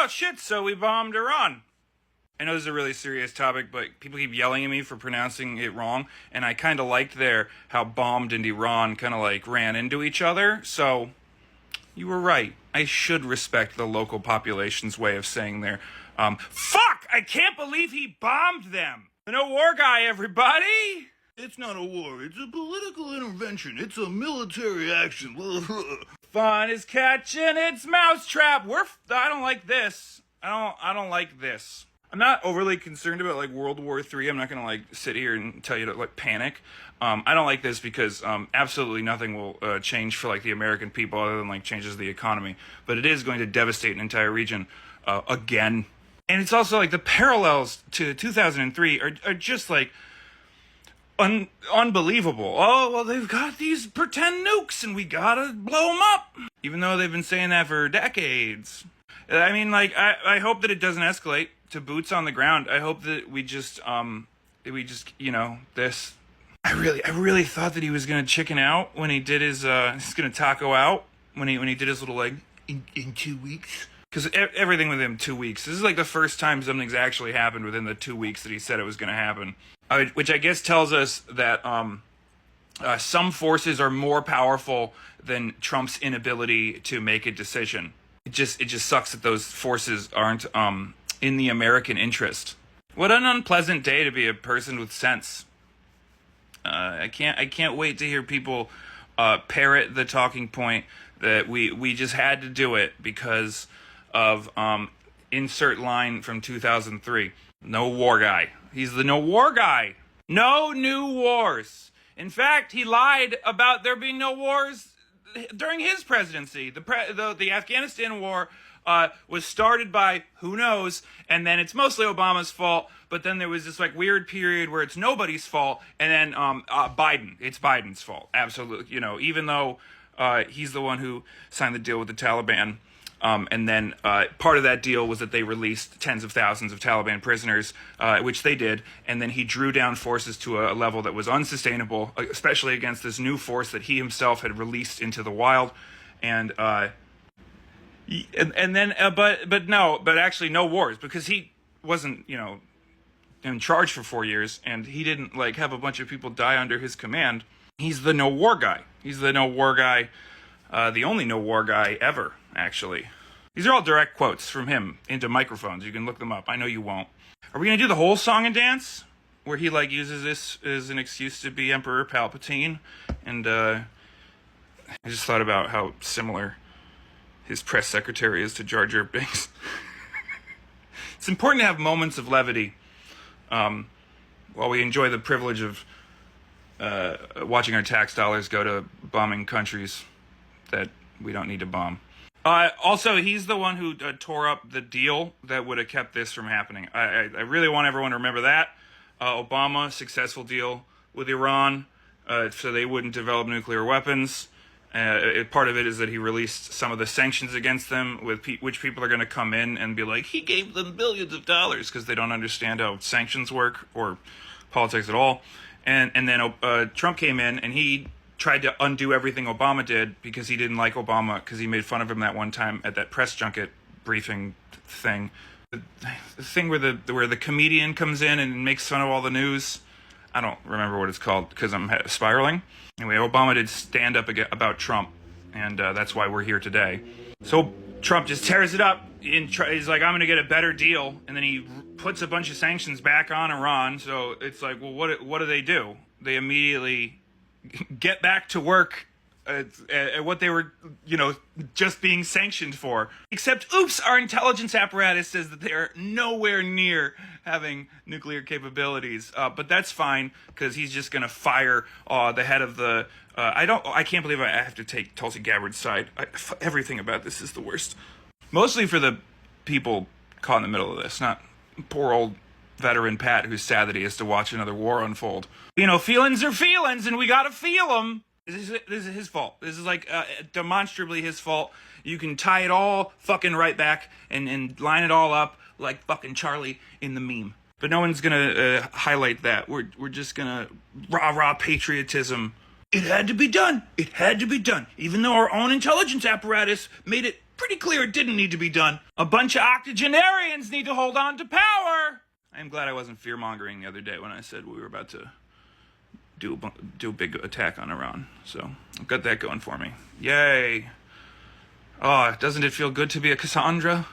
oh shit, so we bombed Iran. I know this is a really serious topic, but people keep yelling at me for pronouncing it wrong, and I kind of liked there how bombed and Iran kind of like ran into each other, so you were right. I should respect the local population's way of saying their, fuck! I can't believe he bombed them! No war guy, everybody! It's not a war, it's a political intervention. It's a military action. Fun is catching its mousetrap. I don't like this. I don't like this. I'm not overly concerned about like World War III. I'm not gonna like sit here and tell you to like panic. I don't like this because absolutely nothing will change for like the American people other than like changes the economy. But it is going to devastate an entire region again. And it's also like the parallels to 2003 are just like unbelievable. Oh, well, they've got these pretend nukes and we gotta blow them up. Even though they've been saying that for decades. I mean, like, I hope that it doesn't escalate to boots on the ground. I hope that we just, you know, this. I really thought that he was gonna chicken out when he did his, he's gonna taco out when he did his little, like, in 2 weeks. Because everything within 2 weeks. This is like the first time something's actually happened within the 2 weeks that he said it was gonna happen. Which I guess tells us that, some forces are more powerful than Trump's inability to make a decision. It just sucks that those forces aren't in the American interest. What an unpleasant day to be a person with sense. I can't wait to hear people parrot the talking point that we just had to do it because of insert line from 2003. No war guy. He's the no war guy. No new wars. In fact, he lied about there being no wars during his presidency. The Afghanistan war was started by who knows, and then it's mostly Obama's fault, but then there was this like weird period where it's nobody's fault, and then it's Biden's fault. Absolutely. You know, even though he's the one who signed the deal with the Taliban. And then part of that deal was that they released tens of thousands of Taliban prisoners, which they did. And then he drew down forces to a level that was unsustainable, especially against this new force that he himself had released into the wild. But actually no wars because he wasn't, you know, in charge for 4 years and he didn't like have a bunch of people die under his command. He's the no war guy. He's the no war guy, the only no war guy ever, actually. These are all direct quotes from him into microphones. You can look them up. I know you won't. Are we going to do the whole song and dance? Where he, like, uses this as an excuse to be Emperor Palpatine? And, I just thought about how similar his press secretary is to Jar Jar Binks. It's important to have moments of levity while we enjoy the privilege of watching our tax dollars go to bombing countries that we don't need to bomb. Also, he's the one who tore up the deal that would have kept this from happening. I really want everyone to remember that. Obama, successful deal with Iran, so they wouldn't develop nuclear weapons. Part of it is that he released some of the sanctions against them, which people are going to come in and be like, he gave them billions of dollars, because they don't understand how sanctions work or politics at all. And then Trump came in and he tried to undo everything Obama did because he didn't like Obama because he made fun of him that one time at that press junket briefing thing. The thing where the comedian comes in and makes fun of all the news. I don't remember what it's called because I'm spiraling. Anyway, Obama did stand up about Trump, and that's why we're here today. So Trump just tears it up. He's like, I'm going to get a better deal, and then he puts a bunch of sanctions back on Iran. So it's like, well, what do? They immediately get back to work at what they were, you know, just being sanctioned for. Except, oops, our intelligence apparatus says that they're nowhere near having nuclear capabilities. But that's fine, because he's just going to fire the head of the... I can't believe I have to take Tulsi Gabbard's side. Everything about this is the worst. Mostly for the people caught in the middle of this, not poor old veteran Pat who's sad that he has to watch another war unfold. You know, feelings are feelings, and we gotta feel them. This is his fault. This is like demonstrably his fault. You can tie it all fucking right back and line it all up like fucking Charlie in the meme. But no one's gonna highlight that. We're just gonna rah patriotism. It had to be done. It had to be done. Even though our own intelligence apparatus made it pretty clear it didn't need to be done. A bunch of octogenarians need to hold on to power. I am glad I wasn't fear-mongering the other day when I said we were about to do a big attack on Iran. So I've got that going for me. Yay. Oh, doesn't it feel good to be a Cassandra?